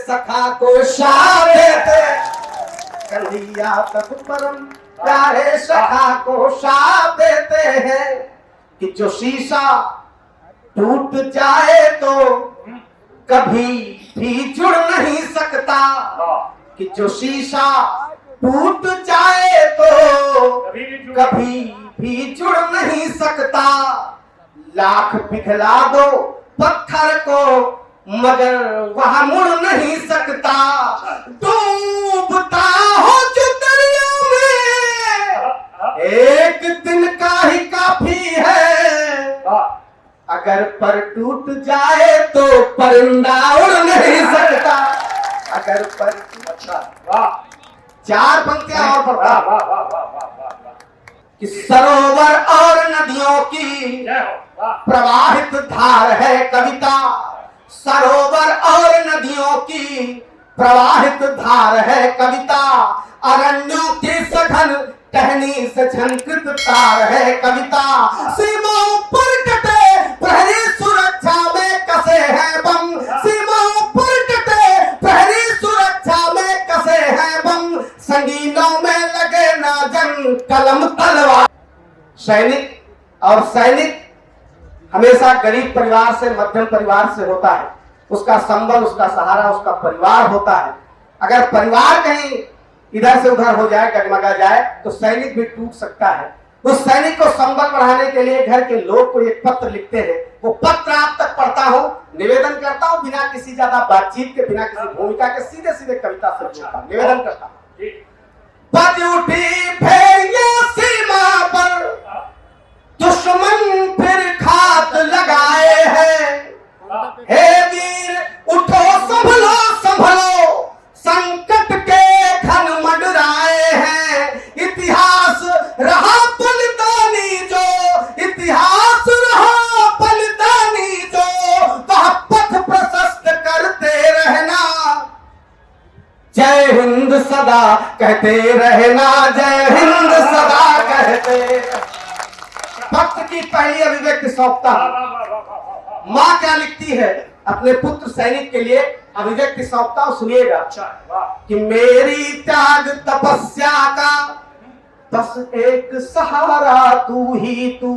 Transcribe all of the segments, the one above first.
सखा को शाह देते, कन्हैया तब परम प्यारे सखा को शाह देते हैं कि जो शीशा टूट जाए तो कभी भी जुड़ नहीं सकता, कि जो शीशा टूट जाए तो कभी भी जुड़ नहीं सकता। लाख पिघला दो पत्थर को मगर वह मुड़ नहीं सकता। डूबता हो जो दरिया में एक दिन का ही काफी है, अगर पर टूट जाए तो परिंदा उड़ नहीं सकता। अगर पर चार पंक्तियां और पढ़ता कि सरोवर और नदियों की प्रवाहित धार है कविता, सरोवर और नदियों की प्रवाहित धार है कविता, अरण्यों की सघन टहनी से झंकृत तार है कविता। सीमाओं पर कटे प्रहरी सुरक्षा में कसे हैं बम, सीमाओं पर कटे प्रहरी सुरक्षा में कसे हैं बम, संगीनों में लगे ना जंग कलम तलवार। सैनिक और सैनिक हमेशा गरीब परिवार से मध्यम परिवार से होता है, उसका संबल उसका सहारा उसका परिवार होता है। अगर परिवार कहीं इधर से उधर हो जाए डगमगा जाए तो सैनिक भी टूट सकता है। उस सैनिक को संबल बढ़ाने के लिए घर के लोग को एक पत्र लिखते हैं, वो पत्र आप तक पढ़ता हूँ, निवेदन करता हूँ बिना किसी ज्यादा बातचीत के, बिना किसी भूमिका के, सीधे सीधे कविता से जोड़ता निवेदन करता हूँ। बज उठी भेड़िया सीमा पर, दुश्मन फिर घात लगाए हैं, हे वीर उठो संभलो संभलो, संकट के घन मंडराए हैं। इतिहास रहा बलिदानी जो, इतिहास रहा बलिदानी जो, वह पथ प्रशस्त करते रहना, जय हिंद सदा कहते रहना, जय हिंद सदा कहते। भक्त की पहली अभिव्यक्ति सौंपता हूं। माँ क्या लिखती है अपने पुत्र सैनिक के लिए, अभिव्यक्ति सौंपता हूं, सुनिएगा कि मेरी त्याग तपस्या का बस एक सहारा तू ही तू,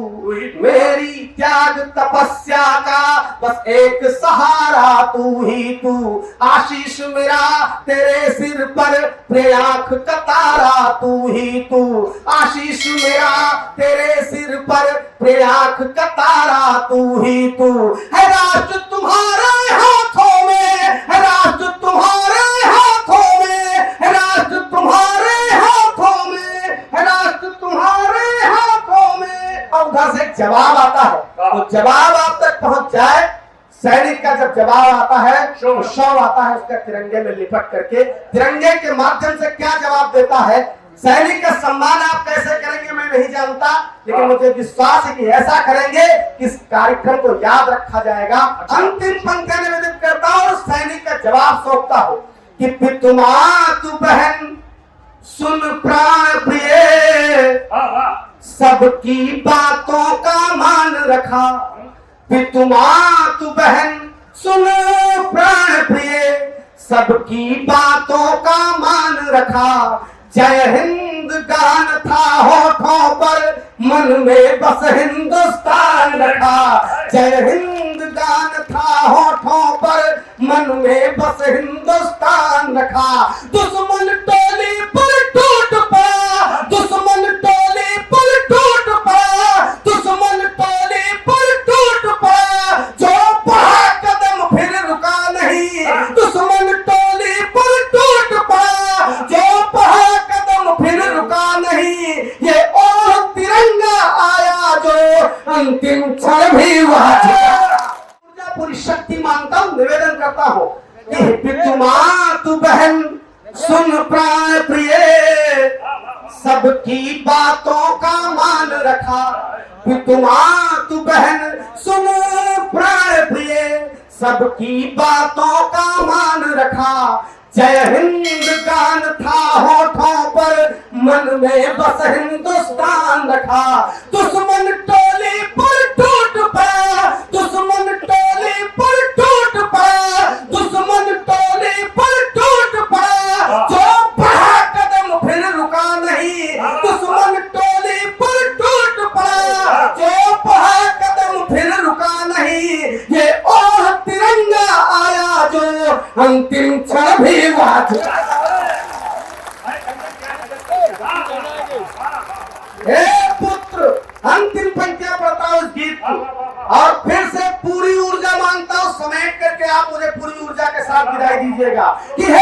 मेरी त्याग तपस्या का बस एक सहारा तू ही तू, आशीष मेरा तेरे सिर पर प्रियांक का तारा तू ही तू, आशीष मेरा तेरे सिर पर प्रियांक का तारा तू ही तू। है राष्ट्र तुम्हारे हाथों में, है राष्ट्र तुम्हारे हाथों में, है राष्ट्र तुम्हारे हाथों में, है राष्ट्र तुम्हारे हाथों में। और उधर से जवाब आता है, तो जवाब आप तक पहुंच जाए। सैनिक का जब जवाब आता है तो शव आता है उसका तिरंगे में लिपट करके, तिरंगे के माध्यम से क्या जवाब देता है। सैनिक का सम्मान आप कैसे करेंगे मैं नहीं जानता, लेकिन मुझे विश्वास है कि ऐसा करेंगे कि इस कार्यक्रम को याद रखा जाएगा। अंतिम पंक्ति निवेदित करता हूं और सैनिक का जवाब सौंपता हूं कि पितुमा तू बहन सुन प्राण प्रिय, सबकी बातों का मान रखा, पितुमा तू बहन सुन प्राण प्रिय, सबकी बातों का मान रखा, जय हिंद गान था होठों पर, मन में बस हिंदुस्तान रखा, जय हिंद गान था होठों पर, मन में बस हिंदुस्तान रखा। दुश्मन टोली पर टूट पड़ा, दुश्मन टोली पर टूट पड़ा, दुश्मन टोली पर टूट पड़ा, जो बढ़ा कदम फिर रुका नहीं, दुश्मन टोली पर टूट पड़ा, जो बढ़ा कदम फिर रुका नहीं, ये और तिरंगा आया जो अंतिम क्षण भी हुआ। पूरी शक्ति मानता हूं, निवेदन करता हूं कि पितुमा तू बहन सुन प्राण प्रिय, सबकी बातों का मान रखा, पितुमा तू बहन सुन प्राण प्रिय, सबकी बातों का मान रखा, जय हिंद गान था होठों पर, मन में बस हिंदुस्तान रखा। दुश्मन टोली पर टूट पड़ा, दुश्मन टोली पर टूट पड़ा, दुश्मन टोली पर अंतिम क्षण भी वाद। हे पुत्र, अंतिम पंक्तियां पढ़ता हूं इस गीत की और फिर से पूरी ऊर्जा मांगता हूं, समेट करके आप मुझे पूरी ऊर्जा के साथ विदाई दीजिएगा कि हे